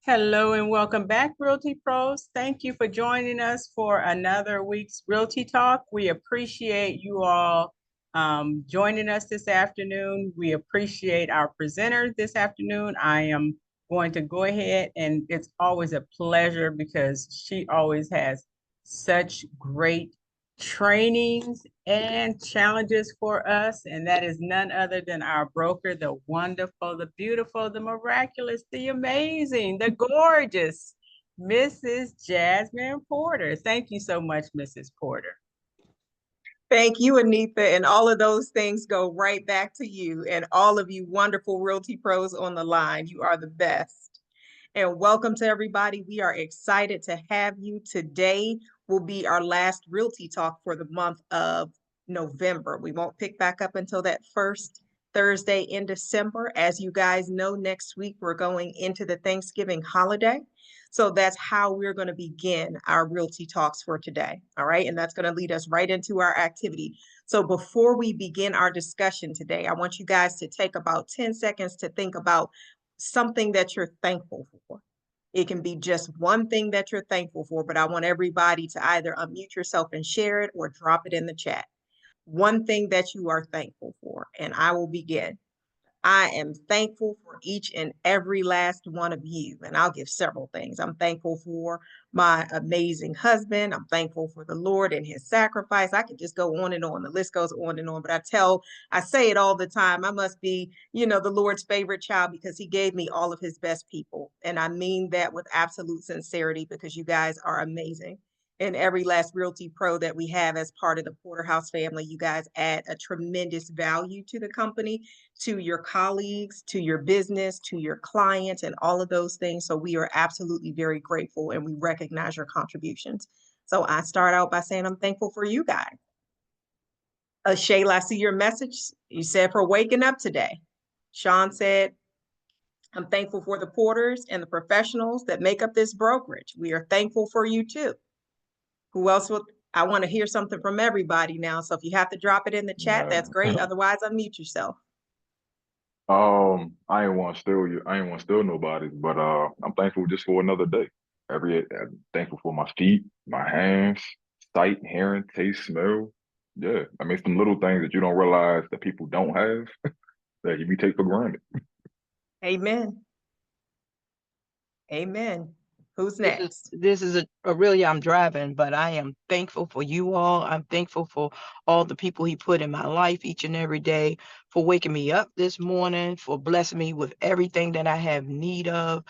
Hello and welcome back, Realty Pros. Thank you for joining us for another week's Realty Talk. We appreciate you all joining us this afternoon. We appreciate our presenter this afternoon. I am going to go ahead, and it's always a pleasure because she always has such great trainings and challenges for us. And that is none other than our broker, the wonderful, the beautiful, the miraculous, the amazing, the gorgeous Mrs. Jasmine Porter. Thank you so much, Mrs. Porter. Thank you, Anita. And all of those things go right back to you and all of you wonderful Realty Pros on the line. You are the best. And welcome to everybody. We are excited to have you. Today will be our last Realty Talk for the month of November. We won't pick back up until that first Thursday in December. As you guys know, next week we're going into the Thanksgiving holiday. So that's how we're going to begin our Realty Talks for today. All right. And that's going to lead us right into our activity. So before we begin our discussion today, I want you guys to take about 10 seconds to think about something that you're thankful for. It can be just one thing that you're thankful for, but I want everybody to either unmute yourself and share it or drop it in the chat. One thing that you are thankful for, and I will begin. I am thankful for each and every last one of you. And I'll give several things. I'm thankful for my amazing husband. I'm thankful for the Lord and his sacrifice. I could just go on and on. The list goes on and on. But I say it all the time. I must be, the Lord's favorite child because he gave me all of his best people. And I mean that with absolute sincerity because you guys are amazing. And every last Realty Pro that we have as part of the Porterhouse family, you guys add a tremendous value to the company, to your colleagues, to your business, to your clients, and all of those things. So we are absolutely very grateful and we recognize your contributions. So I start out by saying I'm thankful for you guys. Shayla, I see your message. You said for waking up today. Sean said, I'm thankful for the porters and the professionals that make up this brokerage. We are thankful for you too. Who else would? I want to hear something from everybody now. So if you have to drop it in the chat, that's great. Otherwise, unmute yourself. I ain't want to steal you. I ain't want to steal nobody's, but I'm thankful just for another day. I'm thankful for my feet, my hands, sight, hearing, taste, smell. Yeah, I mean some little things that you don't realize that people don't have that you take for granted. Amen. Amen. Who's next? This is Aurelia. I'm driving, but I am thankful for you all. I'm thankful for all the people he put in my life each and every day, for waking me up this morning, for blessing me with everything that I have need of,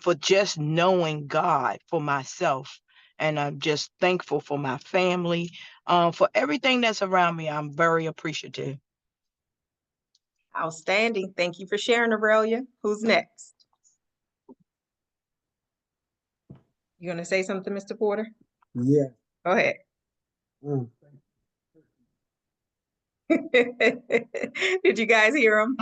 for just knowing God for myself. And I'm just thankful for my family, for everything that's around me. I'm very appreciative. Outstanding. Thank you for sharing, Aurelia. Who's next? You going to say something, Mr. Porter? Yeah. Go ahead. Did you guys hear him?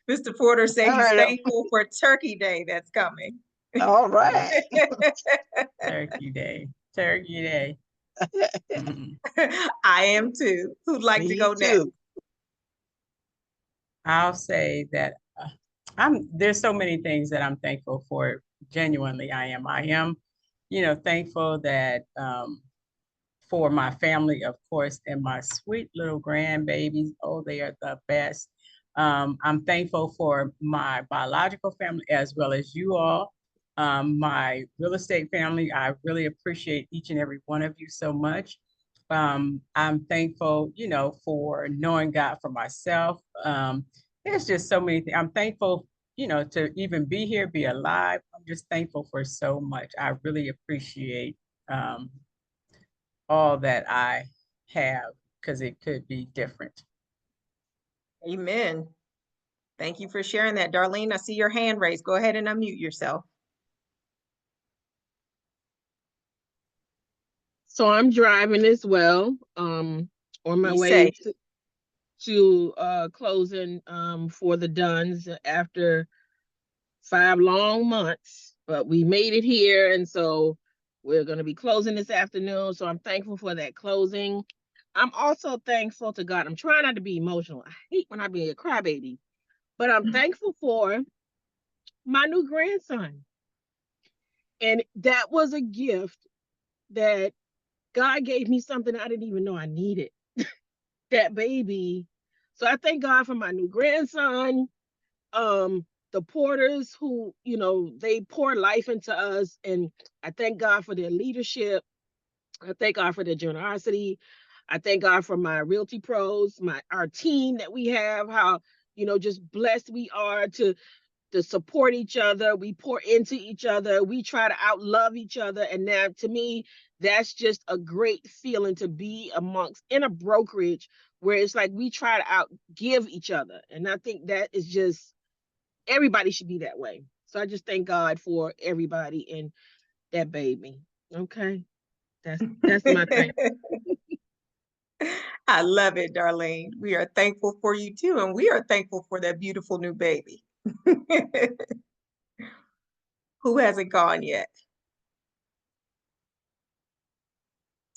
Mr. Porter said he's thankful for Turkey Day that's coming. All right. Turkey Day. Turkey Day. I am too. Who'd like Me to go too. next? I'll say that there's so many things that I'm thankful for. Genuinely, I am, thankful that for my family, of course, and my sweet little grandbabies. Oh, they are the best. I'm thankful for my biological family as well as you all. My real estate family, I really appreciate each and every one of you so much. I'm thankful, for knowing God for myself. There's just so many things. I'm thankful, to even be here, be alive. I'm just thankful for so much. I really appreciate all that I have because it could be different. Amen. Thank you for sharing that. Darlene, I see your hand raised. Go ahead and unmute yourself. So I'm driving as well, on my way to closing for the Duns after 5 long months, but we made it here, and so we're going to be closing this afternoon. So I'm thankful for that closing. I'm also thankful to God. I'm trying not to be emotional. I hate when I be a crybaby, but I'm thankful for my new grandson. And that was a gift that God gave me, something I didn't even know I needed. That baby. So I thank God for my new grandson. The porters who, they pour life into us. And I thank God for their leadership. I thank God for their generosity. I thank God for my Realty Pros, our team that we have, how, just blessed we are to support each other. We pour into each other. We try to outlove each other. And now, to me, that's just a great feeling to be amongst in a brokerage where it's like we try to outgive each other. And I think that is just, everybody should be that way. So I just thank God for everybody and that baby. Okay. That's my thing. I love it, Darlene. We are thankful for you too, and we are thankful for that beautiful new baby. Who hasn't gone yet?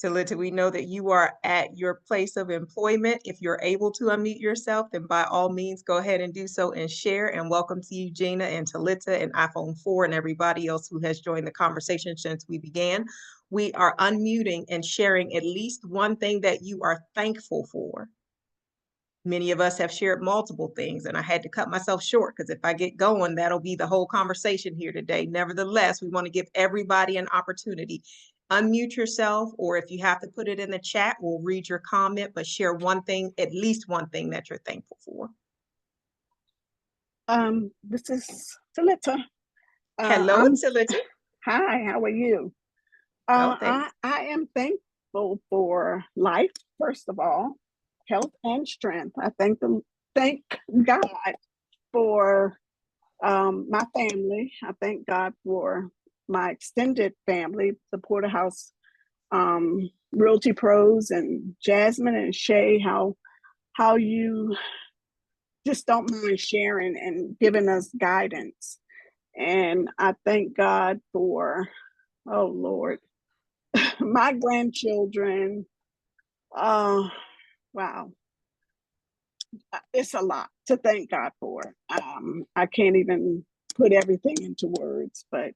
Talita, we know that you are at your place of employment. If you're able to unmute yourself, then by all means, go ahead and do so and share. And welcome to you, Gina and Talita and iPhone 4 and everybody else who has joined the conversation since we began. We are unmuting and sharing at least one thing that you are thankful for. Many of us have shared multiple things, and I had to cut myself short because if I get going, that'll be the whole conversation here today. Nevertheless, we want to give everybody an opportunity. Unmute yourself, or if you have to put it in the chat, we'll read your comment, but share one thing, at least one thing that you're thankful for. This is Talita. Hello, Talita. Hi, how are you? I am thankful for life, first of all, health and strength. I thank God for my family. I thank God for my extended family, the Porterhouse Realty Pros and Jasmine and Shay, how you just don't mind sharing and giving us guidance. And I thank God for, oh Lord, my grandchildren. Wow, it's a lot to thank God for. I can't even put everything into words, but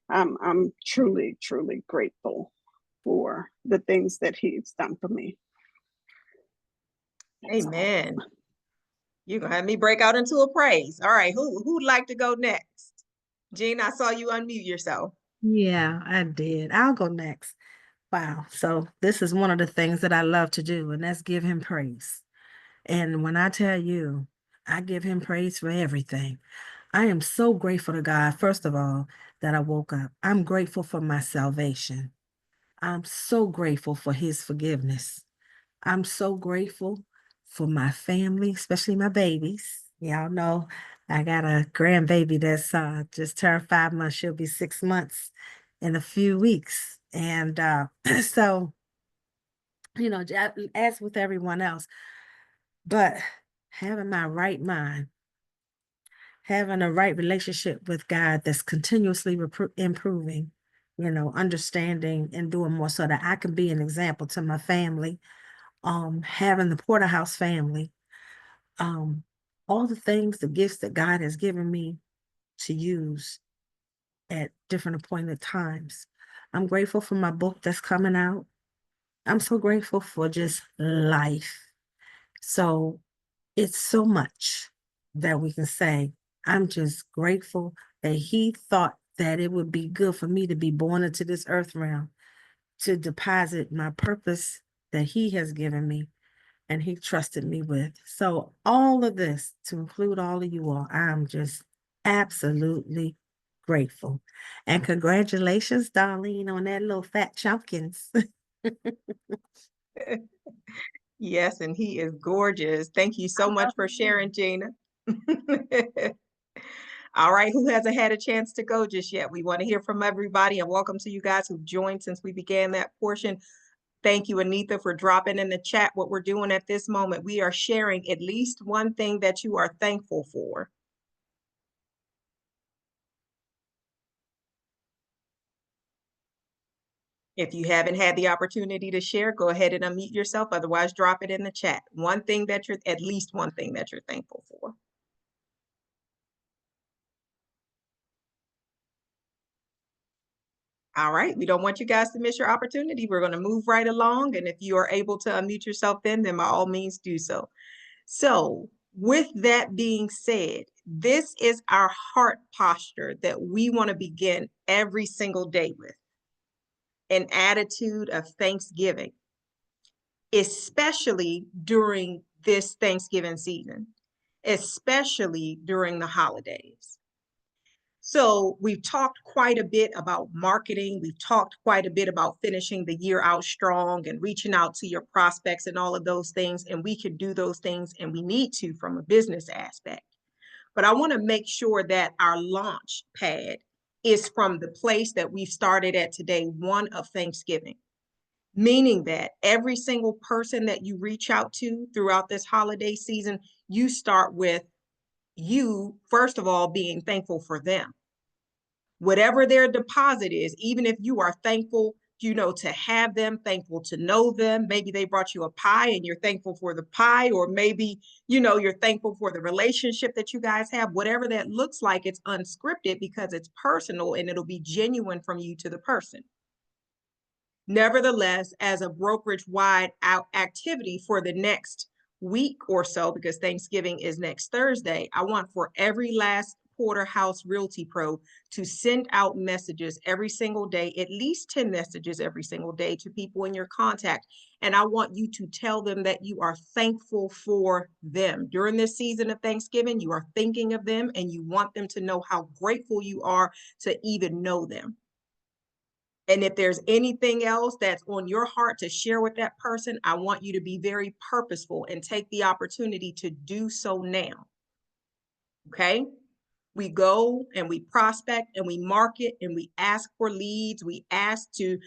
I'm truly, truly grateful for the things that He's done for me. That's Amen. All. You're gonna have me break out into a praise. All right, who'd like to go next? Jean, I saw you unmute yourself. Yeah, I did. I'll go next. Wow. So this is one of the things that I love to do, and that's give Him praise. And when I tell you, I give Him praise for everything. I am so grateful to God, first of all, that I woke up. I'm grateful for my salvation. I'm so grateful for His forgiveness. I'm so grateful for my family, especially my babies. Y'all know I got a grandbaby that's just turned 5 months. She'll be 6 months in a few weeks. And so, as with everyone else, but having my right mind, having a right relationship with God that's continuously improving, understanding and doing more so that I can be an example to my family, having the Porterhouse family, all the things, the gifts that God has given me to use at different appointed times. I'm grateful for my book that's coming out. I'm so grateful for just life. So it's so much that we can say. I'm just grateful that He thought that it would be good for me to be born into this earth realm, to deposit my purpose that He has given me and He trusted me with. So all of this, to include all of you all, I'm just absolutely grateful. And congratulations, Darlene, on that little fat chumpkins. Yes, and he is gorgeous. Thank you so much for sharing, Gina. All right, who hasn't had a chance to go just yet? We want to hear from everybody, and welcome to you guys who've joined since we began that portion. Thank you, Anita, for dropping in the chat what we're doing at this moment. We are sharing at least one thing that you are thankful for. If you haven't had the opportunity to share, go ahead and unmute yourself. Otherwise, drop it in the chat. One thing that at least one thing that you're thankful for. All right, we don't want you guys to miss your opportunity. We're going to move right along. And if you are able to unmute yourself then by all means do so. So with that being said, this is our heart posture that we want to begin every single day with. An attitude of thanksgiving, especially during this Thanksgiving season, especially during the holidays. So we've talked quite a bit about marketing. We've talked quite a bit about finishing the year out strong and reaching out to your prospects and all of those things. And we can do those things and we need to from a business aspect. But I want to make sure that our launch pad is from the place that we've started at today, one of Thanksgiving. Meaning that every single person that you reach out to throughout this holiday season, you start with you, first of all, being thankful for them. Whatever their deposit is, even if you are thankful, to have them, thankful to know them. Maybe they brought you a pie and you're thankful for the pie, or maybe, you're thankful for the relationship that you guys have. Whatever that looks like, it's unscripted because it's personal and it'll be genuine from you to the person. Nevertheless, as a brokerage-wide out activity for the next week or so, because Thanksgiving is next Thursday, I want for every last Porterhouse Realty Pro to send out messages every single day, at least 10 messages every single day to people in your contact. And I want you to tell them that you are thankful for them. During this season of Thanksgiving, you are thinking of them and you want them to know how grateful you are to even know them. And if there's anything else that's on your heart to share with that person, I want you to be very purposeful and take the opportunity to do so now. Okay? We go and we prospect and we market and we ask for leads. We ask to,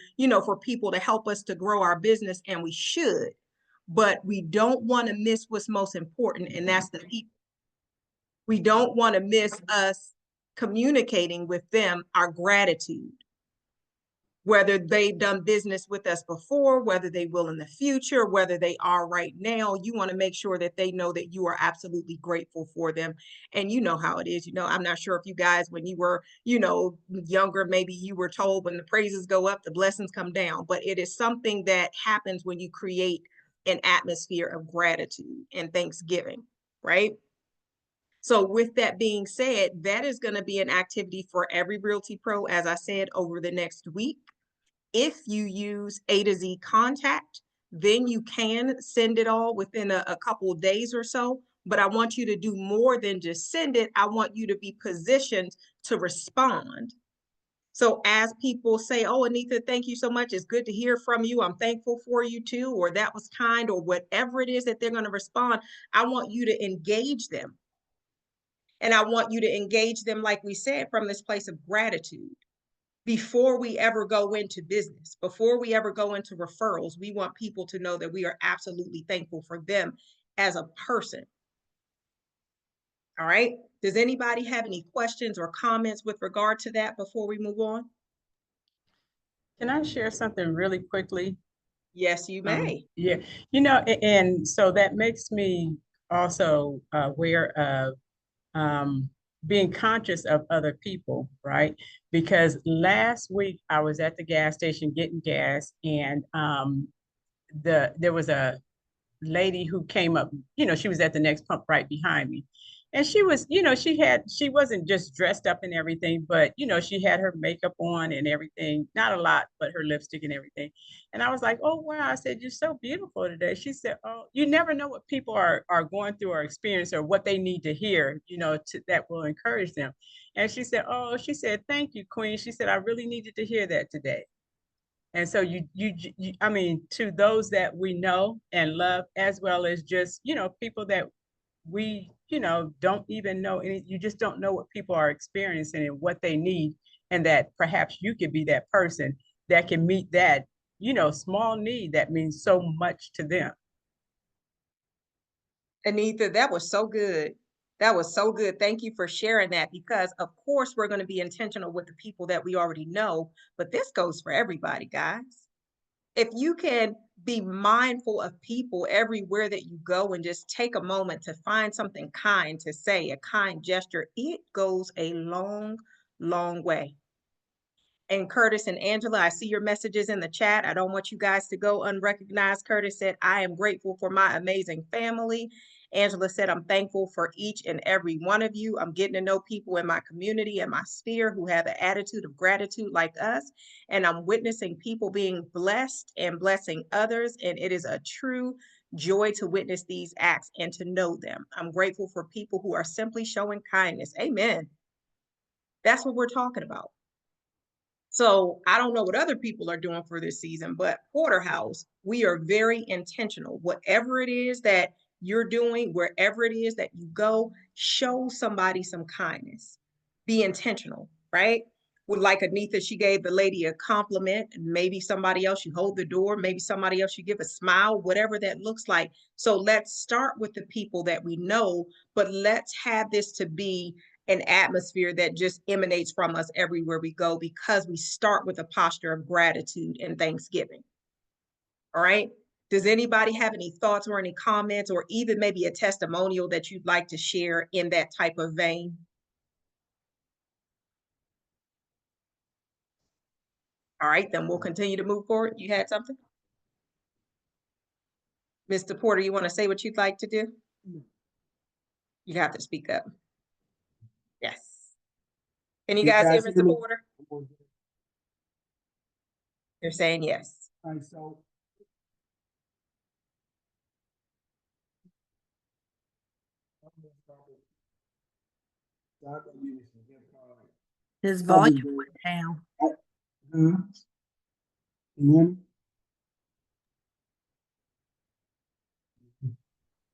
for people to help us to grow our business, and we should, but we don't want to miss what's most important, and that's the people. We don't want to miss us communicating with them our gratitude. Whether they've done business with us before, whether they will in the future, whether they are right now, you want to make sure that they know that you are absolutely grateful for them. And you know how it is. I'm not sure if you guys, when you were, younger, maybe you were told when the praises go up, the blessings come down. But it is something that happens when you create an atmosphere of gratitude and thanksgiving, right? So with that being said, that is going to be an activity for every Realty Pro, as I said, over the next week. If you use A to Z Contact, then you can send it all within a couple of days or so. But I want you to do more than just send it. I want you to be positioned to respond. So as people say, oh, Anita, thank you so much. It's good to hear from you. I'm thankful for you too, or that was kind, or whatever it is that they're going to respond, I want you to engage them. And I want you to engage them, like we said, from this place of gratitude. Before we ever go into business, before we ever go into referrals, we want people to know that we are absolutely thankful for them as a person. All right. Does anybody have any questions or comments with regard to that before we move on? Can I share something really quickly? Yes, you may. Yeah, and so that makes me also aware of being conscious of other people, right? Because last week I was at the gas station getting gas, and there was a lady who came up, she was at the next pump right behind me. And she was, she wasn't just dressed up and everything, but, she had her makeup on and everything, not a lot, but her lipstick and everything. And I was like, oh, wow. I said, you're so beautiful today. She said, oh, you never know what people are going through or experience or what they need to hear, that will encourage them. And she said, thank you, Queen. She said, I really needed to hear that today. And so I mean, to those that we know and love, as well as just, people that we, don't even know any, you just don't know what people are experiencing and what they need. And that perhaps you could be that person that can meet that, small need that means so much to them. Anita, that was so good. That was so good. Thank you for sharing that, because of course we're going to be intentional with the people that we already know, but this goes for everybody, guys. If you can be mindful of people everywhere that you go and just take a moment to find something kind to say, a kind gesture, it goes a long, long way. And Curtis and Angela, I see your messages in the chat. I don't want you guys to go unrecognized. Curtis said, I am grateful for my amazing family. Angela said, I'm thankful for each and every one of you. I'm getting to know people in my community and my sphere who have an attitude of gratitude like us. And I'm witnessing people being blessed and blessing others. And it is a true joy to witness these acts and to know them. I'm grateful for people who are simply showing kindness. Amen. That's what we're talking about. So I don't know what other people are doing for this season, but Porterhouse, we are very intentional. Whatever it is that you're doing, wherever it is that you go, show somebody some kindness. Be intentional, right? With like Anita, she gave the lady a compliment, and maybe somebody else you hold the door, maybe somebody else you give a smile, whatever that looks like. So let's start with the people that we know, but let's have this to be an atmosphere that just emanates from us everywhere we go, because we start with a posture of gratitude and thanksgiving. All right. Does anybody have any thoughts or any comments, or even maybe a testimonial that you'd like to share in that type of vein? All right, then we'll continue to move forward. You had something? Mr. Porter, you want to say what you'd like to do? You have to speak up. Yes. Can you guys hear Mr. Porter? They're saying yes. All right, so His volume went down.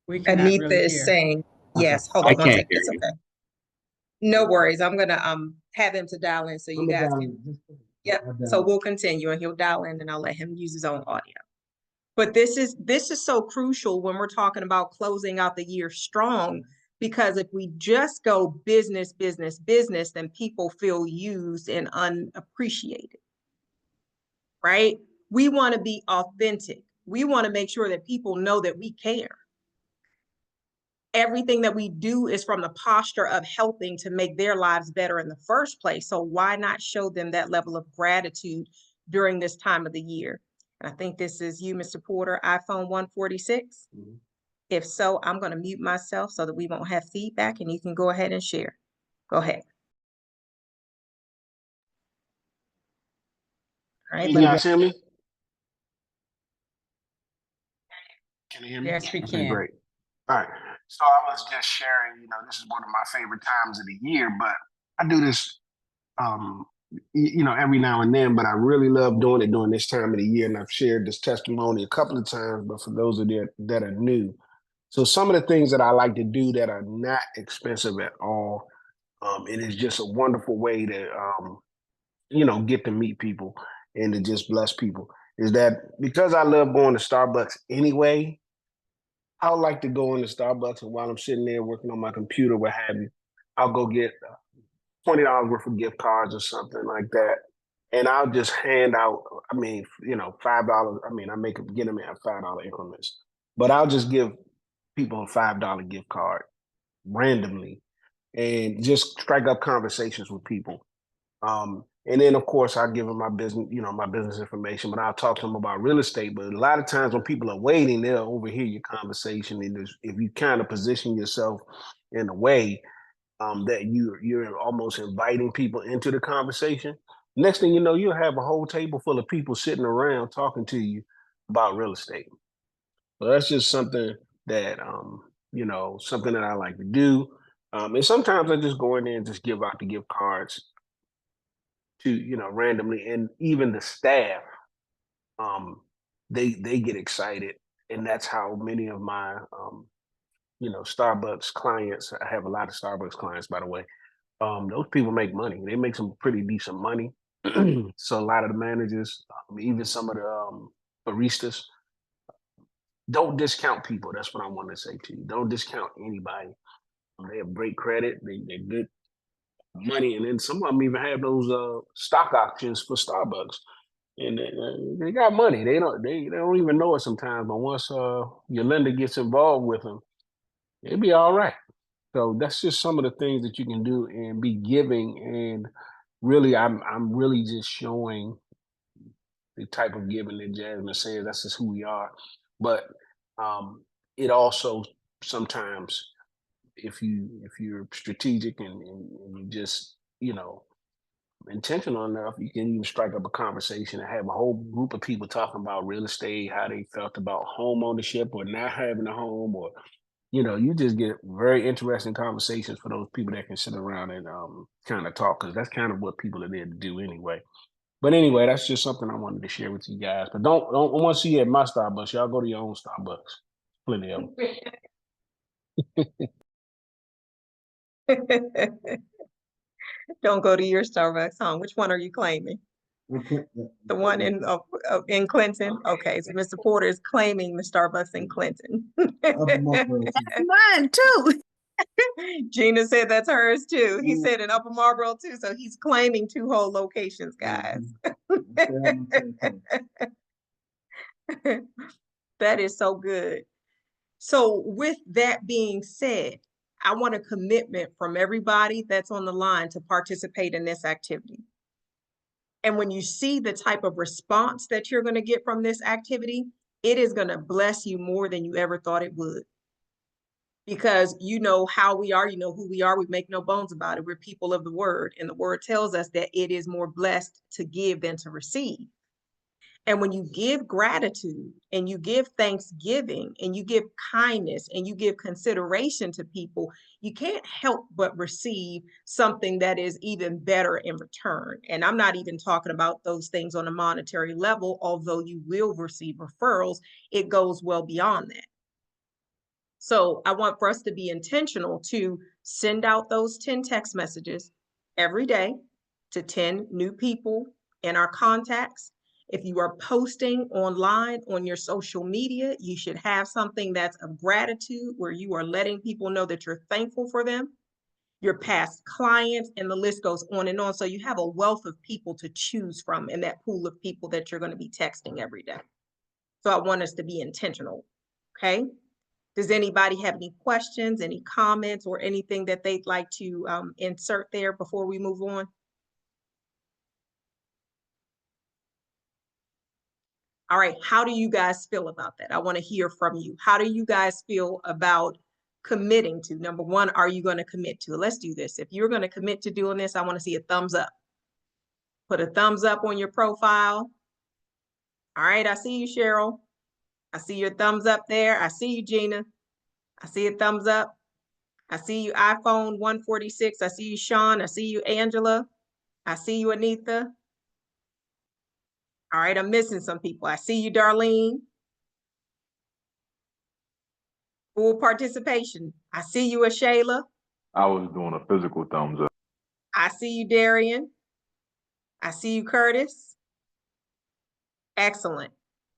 We cannot Anita really is hear. saying yes. Hold on one second. It's okay. No worries. I'm gonna have him to dial in so you guys can. Yep. So we'll continue, and he'll dial in, and I'll let him use his own audio. But this is so crucial when we're talking about closing out the year strong, because if we just go business, business, business, then people feel used and unappreciated, right? We want to be authentic. We want to make sure that people know that we care. Everything that we do is from the posture of helping to make their lives better in the first place. So why not show them that level of gratitude during this time of the year? And I think this is you, Mr. Porter, iPhone 146. Mm-hmm. If so, I'm going to mute myself so that we won't have feedback, and you can go ahead and share. Go ahead. All right. Can you guys hear me? Can you hear me? Yes, we Okay, can. great. All right. So I was just sharing, this is one of my favorite times of the year, but I do this, every now and then, but I really love doing it during this time of the year. And I've shared this testimony a couple of times, but for those of you that are new. So some of the things that I like to do that are not expensive at all, it is just a wonderful way to, get to meet people and to just bless people, is that because I love going to Starbucks anyway, I would like to go into Starbucks, and while I'm sitting there working on my computer, what have you, I'll go get $20 worth of gift cards or something like that. And I'll just hand out, $5. I get them in $5 increments, but I'll just give people a $5 gift card randomly and just strike up conversations with people. And then of course I give them my business information, but I'll talk to them about real estate. But a lot of times when people are waiting, they'll overhear your conversation. And if you kind of position yourself in a way that you're almost inviting people into the conversation, next thing you know, you'll have a whole table full of people sitting around talking to you about real estate. So that's just something that something that I like to do. And sometimes I just go in there and just give out the gift cards to randomly, and even the staff, they get excited, and that's how many of my Starbucks clients. I have a lot of Starbucks clients, by the way. Those people make money. They make some pretty decent money. So a lot of the managers, even some of the baristas, don't discount people. That's what I want to say to you. Don't discount anybody. They have great credit. They're good money, and then some of them even have those stock options for Starbucks, and they got money. They don't even know it sometimes, but once your lender gets involved with them, it'll be all right. So that's just some of the things that you can do and be giving, and really, I'm really just showing the type of giving that Jasmine says. That's just who we are. But it also sometimes, if you're strategic and you just, you know, intentional enough, you can even strike up a conversation and have a whole group of people talking about real estate, how they felt about home ownership or not having a home, or you know, you just get very interesting conversations for those people that can sit around and kind of talk, because that's kind of what people are there to do anyway. But anyway, that's just something I wanted to share with you guys. But don't want to see you at my Starbucks. Y'all go to your own Starbucks. Plenty of them. Don't go to your Starbucks, huh? Which one are you claiming? The one in Clinton? Okay, so Mr. Porter is claiming the Starbucks in Clinton. Mine too. Gina said that's hers too. He said in Upper Marlboro too, so he's claiming 2 whole locations, guys. That is so good. So with that being said, I want a commitment from everybody that's on the line to participate in this activity. And when you see the type of response that you're going to get from this activity, it is going to bless you more than you ever thought it would. Because you know how we are, you know who we are, we make no bones about it. We're people of the word. And the word tells us that it is more blessed to give than to receive. And when you give gratitude and you give thanksgiving and you give kindness and you give consideration to people, you can't help but receive something that is even better in return. And I'm not even talking about those things on a monetary level, although you will receive referrals, it goes well beyond that. So I want for us to be intentional to send out those 10 text messages every day to 10 new people in our contacts. If you are posting online on your social media, you should have something that's of gratitude where you are letting people know that you're thankful for them, your past clients, and the list goes on and on. So you have a wealth of people to choose from in that pool of people that you're going to be texting every day. So I want us to be intentional, okay? Does anybody have any questions, any comments, or anything that they'd like to insert there before we move on? All right, how do you guys feel about that? I want to hear from you. How do you guys feel about committing to? Number one, are you going to commit to? Let's do this. If you're going to commit to doing this, I want to see a thumbs up. Put a thumbs up on your profile. All right, I see you, Cheryl. I see your thumbs up there. I see you, Gina. I see a thumbs up. I see you, iPhone 146. I see you, Sean. I see you, Angela. I see you, Anita. All right, I'm missing some people. I see you, Darlene. Full participation. I see you, Ashayla. I was doing a physical thumbs up. I see you, Darian. I see you, Curtis. Excellent.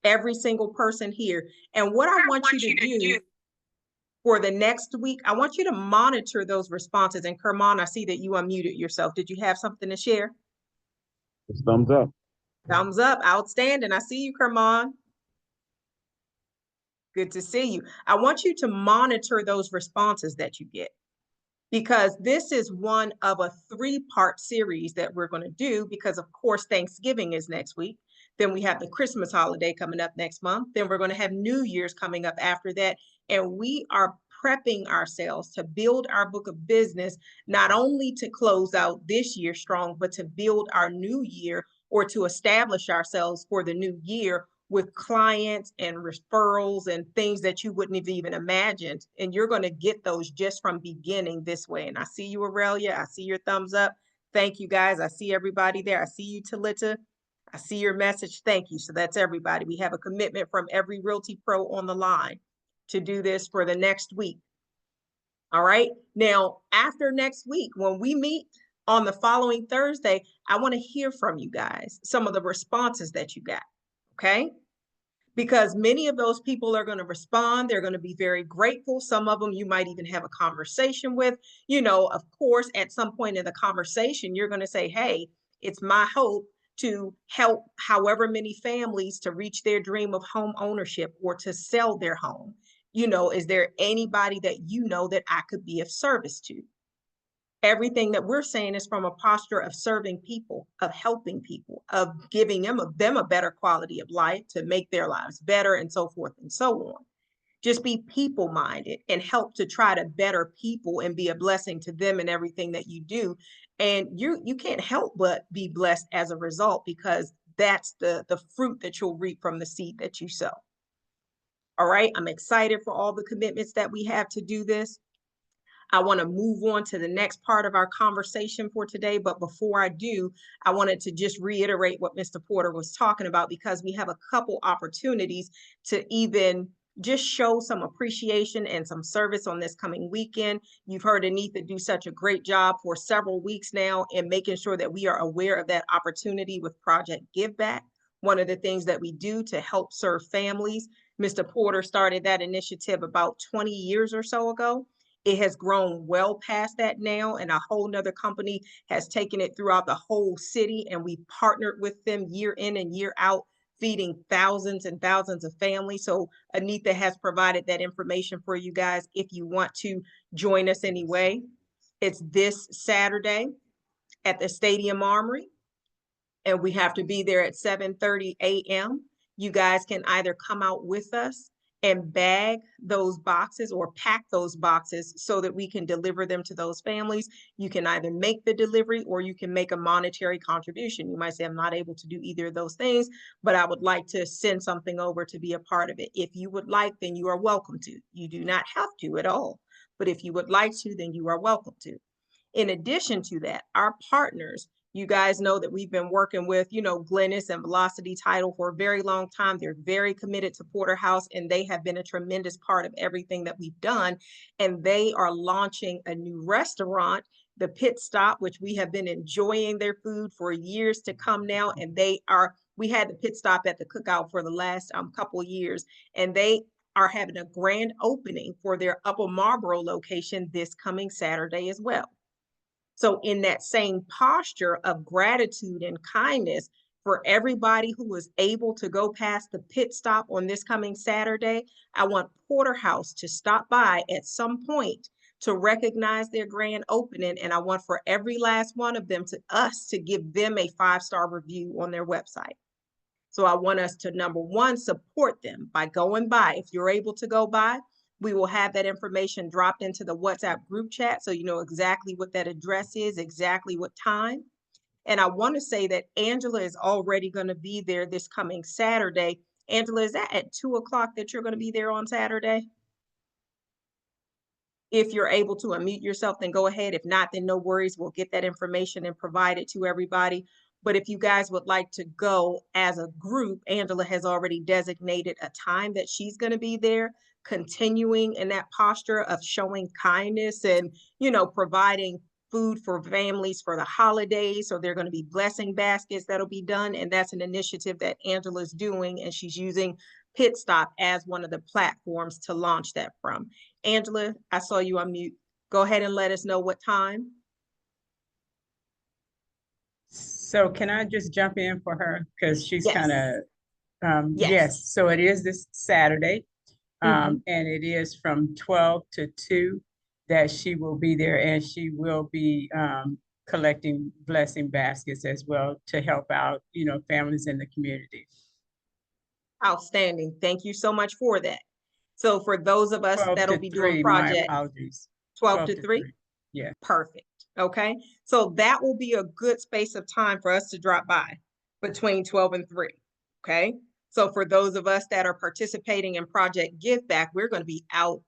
Every single person here. And what I want you to do for the next week, I want you to monitor those responses. And Kerman, I see that you unmuted yourself. Did you have something to share? It's thumbs up. Thumbs up. Outstanding. I see you, Kerman. Good to see you. I want you to monitor those responses that you get, because this is one of a 3-part series that we're going to do, because of course Thanksgiving is next week. Then we have the Christmas holiday coming up next month. Then we're going to have New Year's coming up after that. And we are prepping ourselves to build our book of business, not only to close out this year strong, but to build our new year, or to establish ourselves for the new year with clients and referrals and things that you wouldn't have even imagined. And you're going to get those just from beginning this way. And I see you, Aurelia. I see your thumbs up. Thank you, guys. I see everybody there. I see you, Talita. I see your message. Thank you. So that's everybody. We have a commitment from every Realty Pro on the line to do this for the next week. All right. Now, after next week, when we meet on the following Thursday, I want to hear from you guys, some of the responses that you got. Okay? Because many of those people are going to respond. They're going to be very grateful. Some of them you might even have a conversation with. You know, of course, at some point in the conversation, you're going to say, hey, it's my hope to help however many families to reach their dream of home ownership or to sell their home. You know, is there anybody that you know that I could be of service to? Everything that we're saying is from a posture of serving people, of helping people, of giving them a better quality of life to make their lives better, and so forth and so on. Just be people minded and help to try to better people and be a blessing to them in everything that you do. And you can't help but be blessed as a result, because that's the fruit that you'll reap from the seed that you sow. All right, I'm excited for all the commitments that we have to do this. I want to move on to the next part of our conversation for today. But before I do, I wanted to just reiterate what Mr. Porter was talking about, because we have a couple opportunities to even just show some appreciation and some service on this coming weekend. You've heard Anitha do such a great job for several weeks now in making sure that we are aware of that opportunity with Project Give Back. One of the things that we do to help serve families. Mr. Porter started that initiative about 20 years or so ago. It has grown well past that now, and a whole nother company has taken it throughout the whole city, and we partnered with them year in and year out, feeding thousands and thousands of families. So Anitha has provided that information for you guys if you want to join us anyway. It's this Saturday at the Stadium Armory, and we have to be there at 7:30 a.m. You guys can either come out with us and bag those boxes or pack those boxes so that we can deliver them to those families. You can either make the delivery or you can make a monetary contribution. You might say, I'm not able to do either of those things, but I would like to send something over to be a part of it. If you would like, then you are welcome to. You do not have to at all. But if you would like to, then you are welcome to. In addition to that, our partners, you guys know that we've been working with, Glennis and Velocity Title for a very long time. They're very committed to Porterhouse, and they have been a tremendous part of everything that we've done. And they are launching a new restaurant, the Pit Stop, which we have been enjoying their food for years to come now. And we had the Pit Stop at the Cookout for the last couple of years, and they are having a grand opening for their Upper Marlboro location this coming Saturday as well. So in that same posture of gratitude and kindness for everybody who was able to go past the Pit Stop on this coming Saturday, I want Porterhouse to stop by at some point to recognize their grand opening. And I want for every last one of them to give them a 5-star review on their website. So I want us to, number one, support them by going by. If you're able to go by, we will have that information dropped into the WhatsApp group chat, so you know exactly what that address is, exactly what time. And I want to say that Angela is already going to be there this coming Saturday. Angela, is that at 2:00 that you're going to be there on Saturday? If you're able to unmute yourself, then go ahead. If not, then no worries. We'll get that information and provide it to everybody. But if you guys would like to go as a group, Angela has already designated a time that she's going to be there, continuing in that posture of showing kindness and, providing food for families for the holidays. So there are going to be blessing baskets that'll be done. And that's an initiative that Angela's doing. And she's using Pit Stop as one of the platforms to launch that from. Angela, I saw you on mute. Go ahead and let us know what time. So can I just jump in for her? Because she's Yes. kind of, yes. So it is this Saturday, and it is from 12 to 2 that she will be there, and she will be collecting blessing baskets as well to help out, families in the community. Outstanding. Thank you so much for that. So for those of us 12 that'll to be 3, doing my project apologies. 12 to 3. Yeah. Perfect. Okay. So that will be a good space of time for us to drop by between 12 and 3. Okay. So for those of us that are participating in Project Give Back, we're going to be out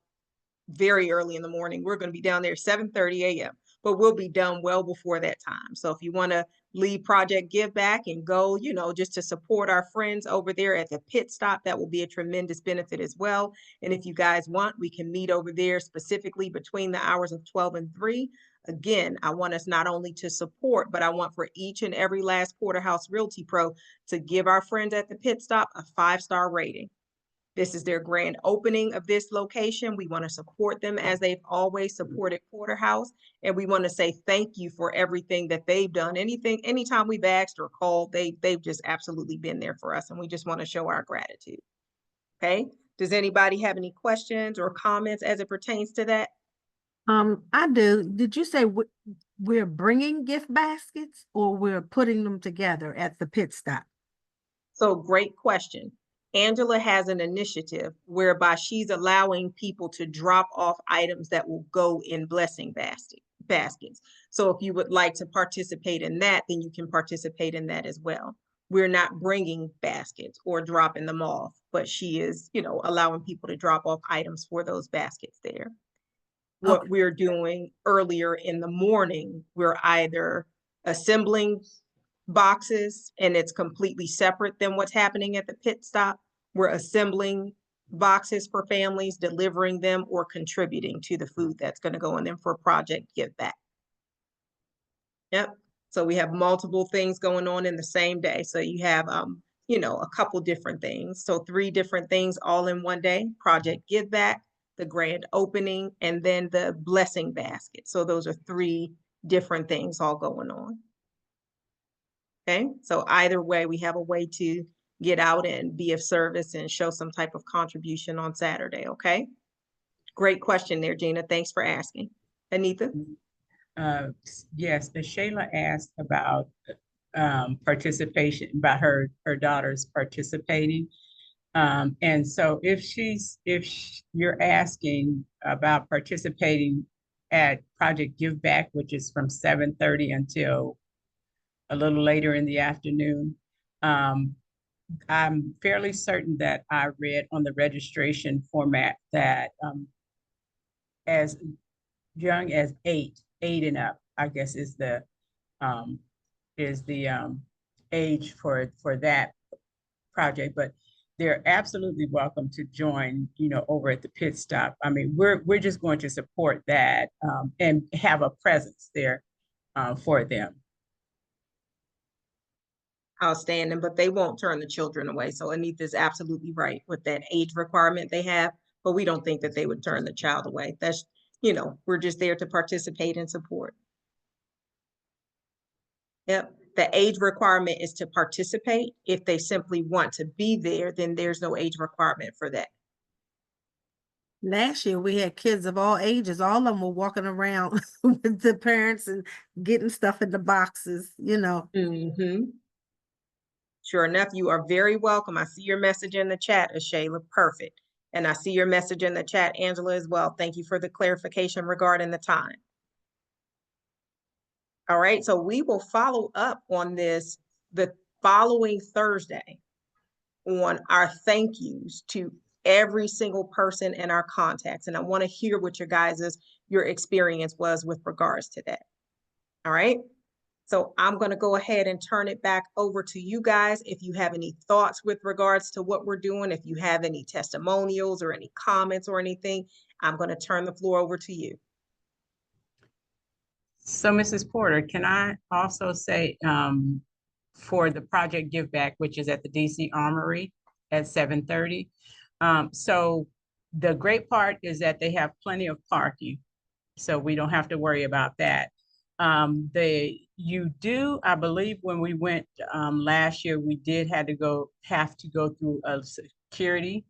very early in the morning. We're going to be down there 7:30 a.m., but we'll be done well before that time. So if you want to leave Project Give Back and go, just to support our friends over there at the Pit Stop, that will be a tremendous benefit as well. And if you guys want, we can meet over there specifically between the hours of 12 and 3. Again, I want us not only to support, but I want for each and every last Porterhouse Realty Pro to give our friends at the Pit Stop a 5-star rating. This is their grand opening of this location. We want to support them as they've always supported Porterhouse. And we want to say thank you for everything that they've done. Anytime we've asked or called, they've just absolutely been there for us. And we just want to show our gratitude. Okay. Does anybody have any questions or comments as it pertains to that? I do. Did you say we're bringing gift baskets or we're putting them together at the pit stop? So great question. Angela has an initiative whereby she's allowing people to drop off items that will go in blessing baskets. So if you would like to participate in that, then you can participate in that as well. We're not bringing baskets or dropping them off, but she is, allowing people to drop off items for those baskets there. What we're doing earlier in the morning, we're either assembling boxes and it's completely separate than what's happening at the pit stop. We're assembling boxes for families, delivering them, or contributing to the food that's going to go in them for Project Give Back. Yep. So we have multiple things going on in the same day. So you have, a couple different things. So 3 different things all in one day: Project Give Back, the grand opening, and then the blessing basket. So those are 3 different things all going on. Okay, so either way, we have a way to get out and be of service and show some type of contribution on Saturday. Okay, great question there, Gina. Thanks for asking. Anita? Yes, Shayla asked about participation, about her daughters participating. And so if you're asking about participating at Project Give Back, which is from 7:30 until a little later in the afternoon, I'm fairly certain that I read on the registration format that as young as eight and up, I guess is the age for that project. But they're absolutely welcome to join, over at the pit stop. I mean, we're just going to support that and have a presence there for them. Outstanding, but they won't turn the children away. So Anita's absolutely right with that age requirement they have, but we don't think that they would turn the child away. That's, we're just there to participate and support. Yep. The age requirement is to participate. If they simply want to be there, then there's no age requirement for that. Last year we had kids of all ages. All of them were walking around with the parents and getting stuff in the boxes, Mm-hmm. Sure enough, you are very welcome. I see your message in the chat, Shayla. Perfect. And I see your message in the chat, Angela, as well. Thank you for the clarification regarding the time. All right, so we will follow up on this the following Thursday on our thank yous to every single person in our contacts. And I want to hear what your experience was with regards to that. All right. So I'm going to go ahead and turn it back over to you guys. If you have any thoughts with regards to what we're doing, if you have any testimonials or any comments or anything, I'm going to turn the floor over to you. So Mrs. Porter, can I also say for the Project Give Back, which is at the DC Armory at 7:30. So the great part is that they have plenty of parking, so we don't have to worry about that. You do, I believe when we went last year, we did have to go through a security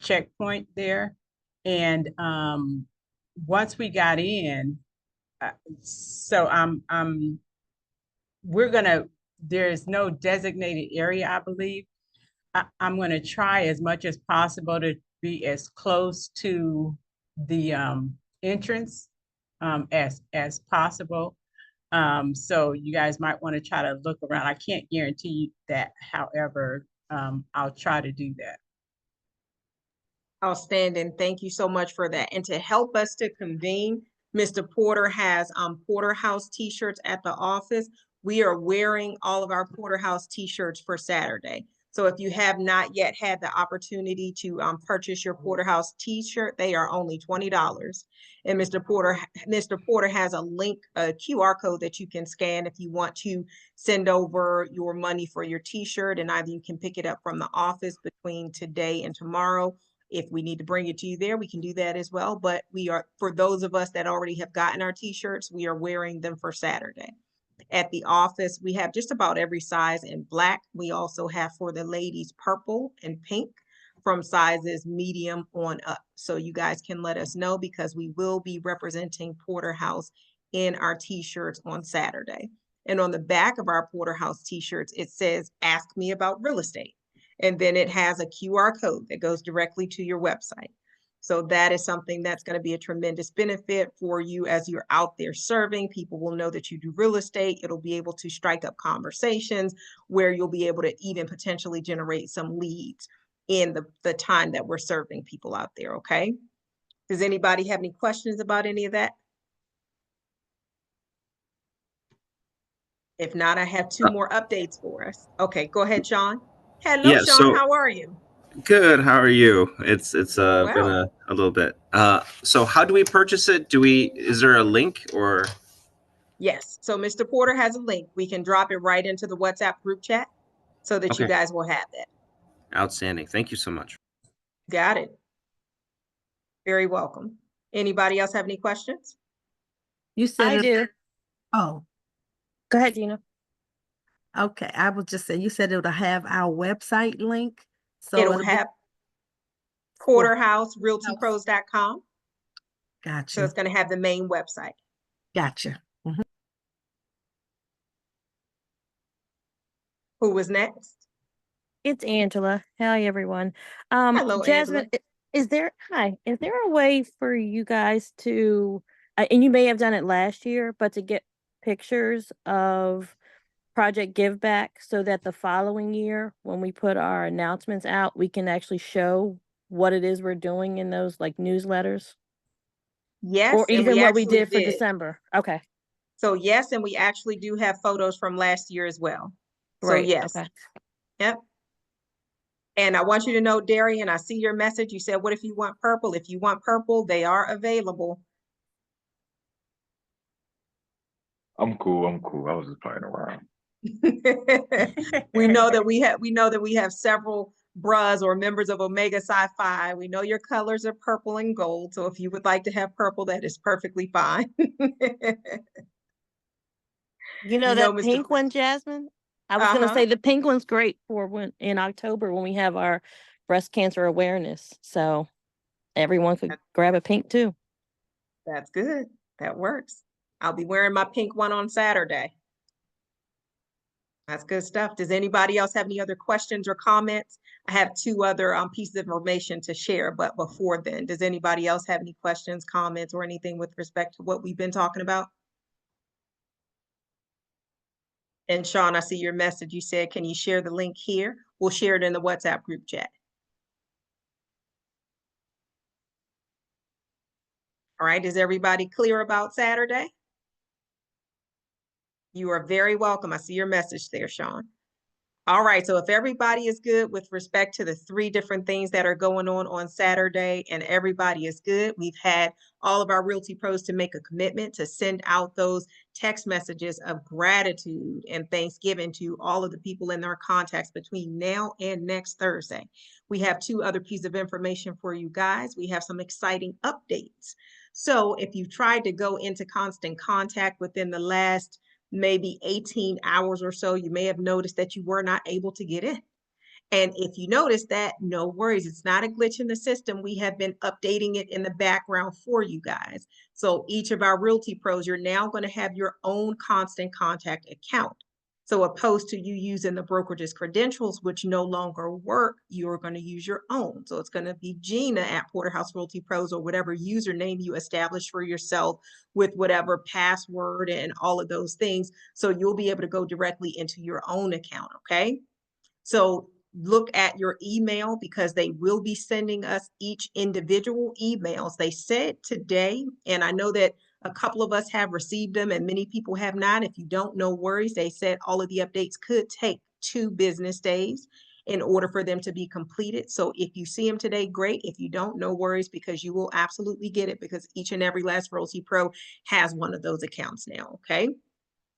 checkpoint there. And once we got in, so there's no designated area, I believe. I'm gonna try as much as possible to be as close to the entrance as possible. So you guys might want to try to look around. I can't guarantee you that, however, I'll try to do that. Outstanding. Thank you so much for that. And to help us to convene, Mr. Porter has Porterhouse t-shirts at the office. We are wearing all of our Porterhouse t-shirts for Saturday. So if you have not yet had the opportunity to purchase your Porterhouse t-shirt, they are only $20. And Mr. Porter has a link, a QR code that you can scan if you want to send over your money for your t-shirt, and either you can pick it up from the office between today and tomorrow. If we need to bring it to you there, we can do that as well. But for those of us that already have gotten our t-shirts, we are wearing them for Saturday. At the office, we have just about every size in black. We also have for the ladies purple and pink. from sizes medium on up. So you guys can let us know, because we will be representing Porterhouse in our t-shirts on Saturday. And on the back of our Porterhouse t-shirts, it says, "Ask me about real estate." And then it has a QR code that goes directly to your website. So that is something that's going to be a tremendous benefit for you as you're out there serving. People will know that you do real estate. It'll be able to strike up conversations where you'll be able to even potentially generate some leads in the time that we're serving people out there, okay? Does anybody have any questions about any of that? If not, I have two more updates for us. Okay, go ahead, Sean. Hello, Yeah, Sean, so how are you? good. How are you? It's Doing been well. a little bit. So how do we purchase it? Is there a link or? Yes, so Mr. Porter has a link. We can drop it right into the WhatsApp group chat so that you Okay, guys will have that. outstanding. Thank you so much. Got it. Very welcome. Anybody else have any questions? You said I it. do. Oh, Go ahead, Gina. okay. I was just saying, you said it'll have our website link. So It'll it'll be have for Porterhouse, realtypros.com. So gotcha. it's going to have the main website. Gotcha. Mhm. Who was next? It's Angela. Hi, everyone. Hello, Jasmine, Angela. is there a way for you guys to, and you may have done it last year, but to get pictures of Project Give Back so that the following year, when we put our announcements out, we can actually show what it is we're doing in those like newsletters? Yes, Or and we even what we actually did for did. December. Okay. So yes, and we actually do have photos from last year as well. So Right. yes. Okay. Yep. And I want you to know, Darian, I see your message. You said, what if you want purple? If you want purple, they are available. I'm cool. I'm cool. I was just playing around. We know that we have several bras or members of Omega Sci-Fi. We know your colors are purple and gold. So if you would like to have purple, that is perfectly fine. You know You know, that Mr. pink one, Jasmine? I was gonna say the pink one's great for when in October when we have our breast cancer awareness. So everyone could grab a pink too. That's good. That works. I'll be wearing my pink one on Saturday. That's good stuff. Does anybody else have any other questions or comments? I have two other pieces of information to share, but before then, does anybody else have any questions, comments, or anything with respect to what we've been talking about? And Sean, I see your message. You said, can you share the link here? We'll share it in the WhatsApp group chat. All right, is everybody clear about Saturday? You are very welcome. I see your message there, Sean. All right, so if everybody is good with respect to the three different things that are going on Saturday and everybody is good, we've had all of our Realty Pros to make a commitment to send out those text messages of gratitude and Thanksgiving to all of the people in their contacts between now and next Thursday. We have two other pieces of information for you guys. We have some exciting updates. So if you tried to go into constant contact within the last maybe 18 hours or so, you may have noticed that you were not able to get in. And if you notice that, no worries. It's not a glitch in the system. We have been updating it in the background for you guys. So each of our Realty Pros, you're now going to have your own constant contact account. So opposed to you using the brokerage's credentials, which no longer work, you're going to use your own. So it's going to be Gina at Porterhouse Realty Pros or whatever username you establish for yourself with whatever password and all of those things. So you'll be able to go directly into your own account, okay? So look at your email because they will be sending us each individual emails. They said today, and I know that a couple of us have received them and many people have not. If you don't, no worries. They said all of the updates could take 2 business days in order for them to be completed. So if you see them today, great. If you don't, no worries, because you will absolutely get it because each and every last Realty Pro has one of those accounts now, okay?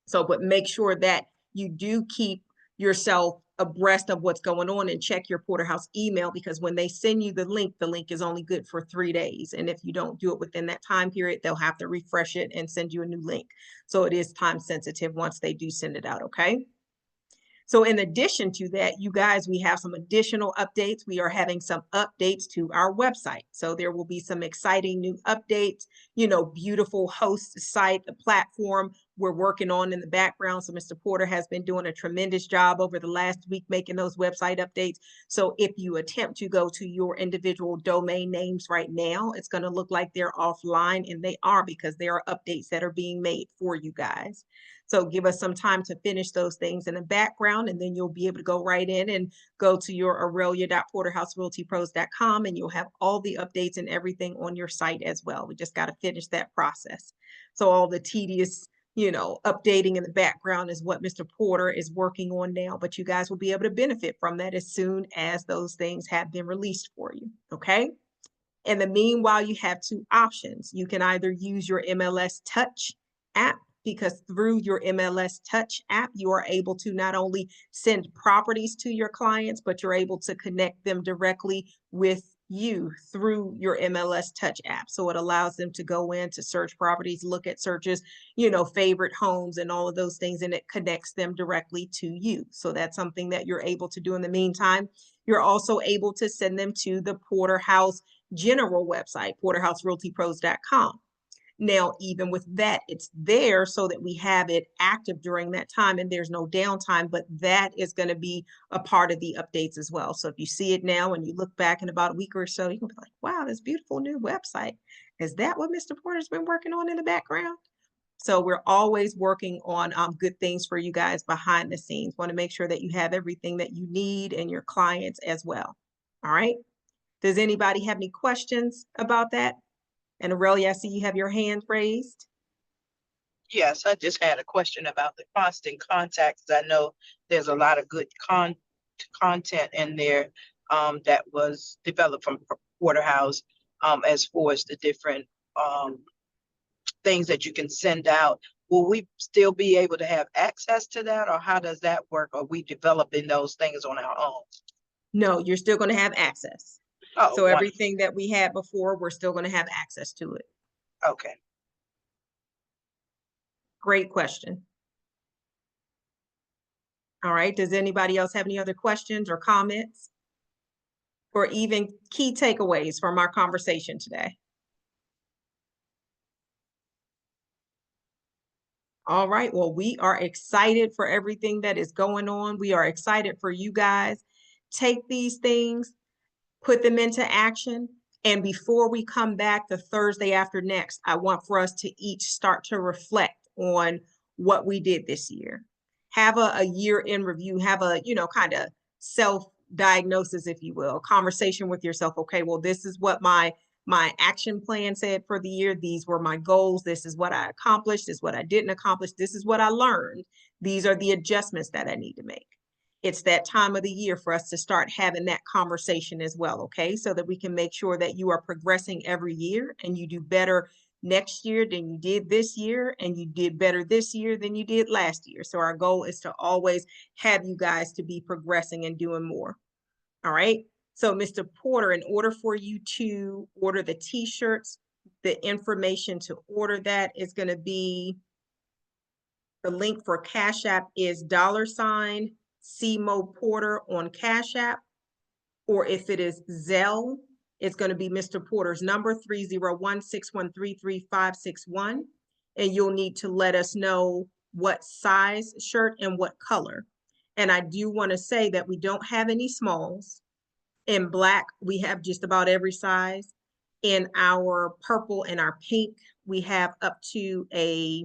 So, but make sure that you do keep yourself abreast of what's going on and check your Porterhouse email, because when they send you the link is only good for 3 days. And if you don't do it within that time period, they'll have to refresh it and send you a new link. So it is time sensitive once they do send it out, okay? So in addition to that, you guys, we have some additional updates. We are having some updates to our website. So there will be some exciting new updates, you know, beautiful host site, the platform we're working on in the background. So Mr. Porter has been doing a tremendous job over the last week making those website updates. So if you attempt to go to your individual domain names right now, it's going to look like they're offline, and they are, because there are updates that are being made for you guys. So give us some time to finish those things in the background, and then you'll be able to go right in and go to your aurelia.porterhouserealtypros.com, and you'll have all the updates and everything on your site as well. We just got to finish that process. So all the tedious, you know, updating in the background is what Mr. Porter is working on now, but you guys will be able to benefit from that as soon as those things have been released for you, okay? In the meanwhile, you have two options. You can either use your MLS Touch app, because through your MLS Touch app, you are able to not only send properties to your clients, but you're able to connect them directly with you through your MLS Touch app. So it allows them to go in to search properties, look at searches, you know, favorite homes and all of those things, and it connects them directly to you. So that's something that you're able to do in the meantime. You're also able to send them to the Porterhouse general website, porterhouserealtypros.com. Now, even with that, it's there so that we have it active during that time and there's no downtime, but that is going to be a part of the updates as well. So if you see it now and you look back in about a week or so, you can be like, wow, this beautiful new website. Is that what Mr. Porter's been working on in the background? So we're always working on good things for you guys behind the scenes. Want to make sure that you have everything that you need and your clients as well. All right. Does anybody have any questions about that? And Aurelia, I see you have your hand raised. Yes, I just had a question about the constant contacts. I know there's a lot of good content in there that was developed from Porterhouse as far as the different things that you can send out. Will we still be able to have access to that, or how does that work? Are we developing those things on our own? No, you're still going to have access. Oh, so wonderful. Everything that we had before, we're still going to have access to it. Okay. Great question. All right. Does anybody else have any other questions or comments, or even key takeaways from our conversation today? All right. Well, we are excited for everything that is going on. We are excited for you guys. Take these things, put them into action. And before we come back the Thursday after next, I want for us to each start to reflect on what we did this year. Have a year in review, have a, you know, kind of self-diagnosis, if you will, conversation with yourself. Okay, well, this is what my action plan said for the year. These were my goals. This is what I accomplished. This is what I didn't accomplish. This is what I learned. These are the adjustments that I need to make. It's that time of the year for us to start having that conversation as well, okay? So that we can make sure that you are progressing every year and you do better next year than you did this year, and you did better this year than you did last year. So our goal is to always have you guys to be progressing and doing more. All right. So Mr. Porter, in order for you to order the t-shirts, the information to order that is going to be, the link for Cash App is $CMO Porter on Cash App, or if it is Zelle, it's going to be Mr. Porter's number 301-613-3561. And you'll need to let us know what size shirt and what color. And I do want to say that we don't have any smalls. In black, we have just about every size. In our purple and our pink, we have up to I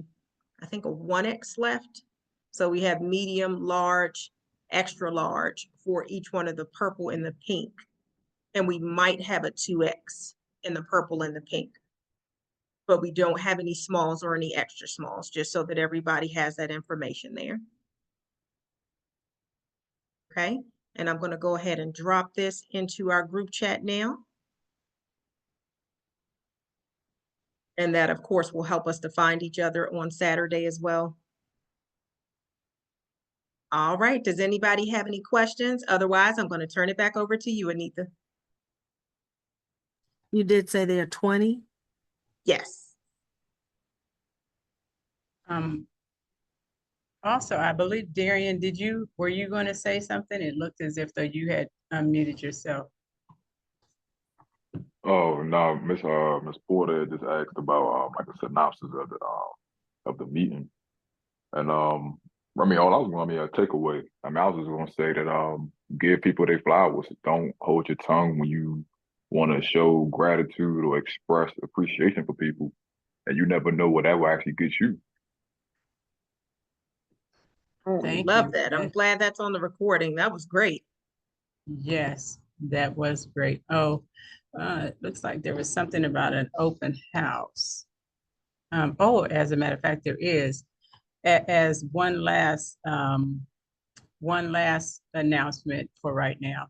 think a 1X left. So we have medium, large, extra large for each one of the purple and the pink. And we might have a 2X in the purple and the pink. But we don't have any smalls or any extra smalls, just so that everybody has that information there. Okay, and I'm going to go ahead and drop this into our group chat now. And that, of course, will help us to find each other on Saturday as well. All right. Does anybody have any questions? Otherwise, I'm going to turn it back over to you, Anita. You did say there are 20? Yes. Also, I believe, Darian, were you going to say something? It looked as if though you had unmuted yourself. Oh no, Miss Porter just asked about like a synopsis of the meeting. And I mean, all I was going to takeaway. I mean, I was just going to say that give people their flowers. Don't hold your tongue when you want to show gratitude or express appreciation for people, and you never know what that will actually get you. Oh, Thank love you. that. I'm glad that's on the recording. That was great. Yes, that was great. Oh, it looks like there was something about an open house. Oh, as a matter of fact, there is. As one last announcement for right now.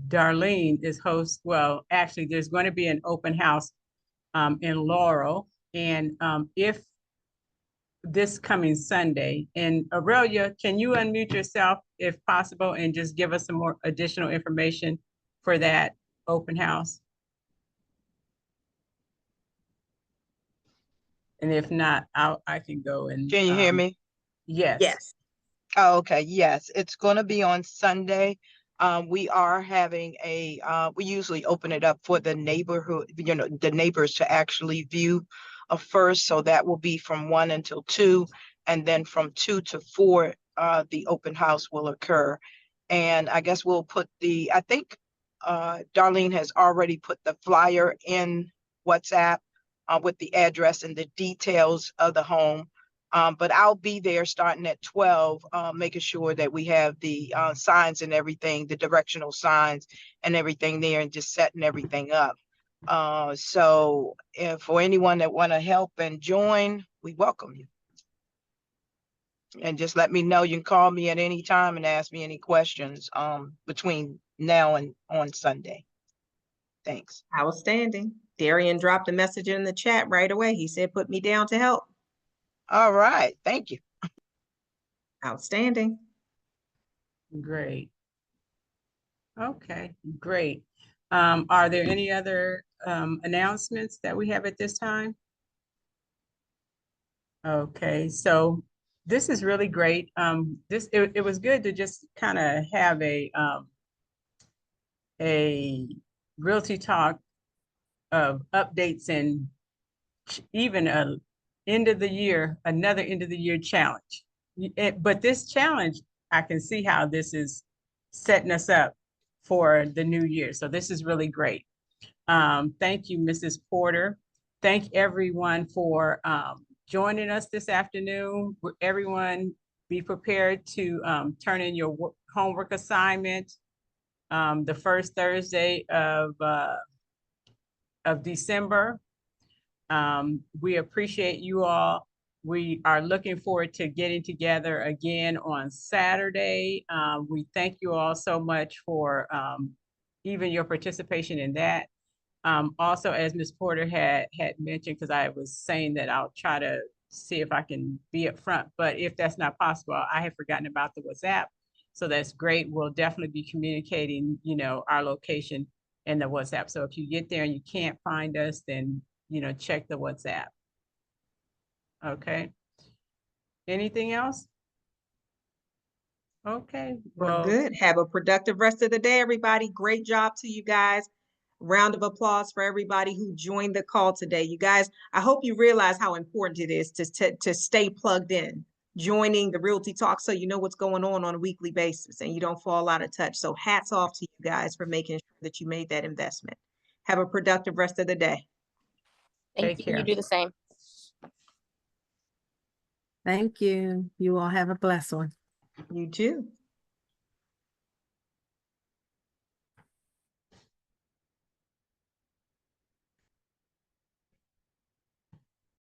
Darlene is host. Well, actually, there's going to be an open house in Laurel, and if this coming Sunday. And Aurelia, can you unmute yourself if possible and just give us some more additional information for that open house? And if not, I can go and. Can you hear me? Yes. Yes. Oh, okay. Yes, it's going to be on Sunday. We are having we usually open it up for the neighborhood, the neighbors to actually view first. So that will be from 1 until 2. And then from 2 to 4, the open house will occur. And I guess we'll put I think Darlene has already put the flyer in WhatsApp with the address and the details of the home. But I'll be there starting at 12, making sure that we have the signs and everything, the directional signs and everything there, and just setting everything up. So if for anyone that want to help and join, we welcome you. And just let me know. You can call me at any time and ask me any questions between now and on Sunday. Thanks. Outstanding. Darian dropped a message in the chat right away. He said, put me down to help. All right. Thank you. Outstanding. Great. Okay, great. Are there any other announcements that we have at this time? Okay, so this is really great. It was good to just kind of have a realty talk of updates and even another end of the year challenge. But this challenge, I can see how this is setting us up for the new year. So this is really great. Thank you, Mrs. Porter. Thank everyone for joining us this afternoon. Everyone be prepared to turn in your homework assignment the first Thursday of December. We appreciate you all. We are looking forward to getting together again on Saturday. We thank you all so much for even your participation in that. Also, as Ms. Porter had mentioned, because I was saying that I'll try to see if I can be up front, but if that's not possible, I have forgotten about the WhatsApp. So that's great. We'll definitely be communicating, our location in the WhatsApp. So if you get there and you can't find us, then, check the WhatsApp. Okay. Anything else? Okay. We're good. Have a productive rest of the day, everybody. Great job to you guys. Round of applause for everybody who joined the call today. You guys, I hope you realize how important it is to stay plugged in, joining the Realty Talk so you know what's going on a weekly basis and you don't fall out of touch. So hats off to you guys for making sure that you made that investment. Have a productive rest of the day. Thank you. You do the same. Thank you. You all have a blessed one. You too.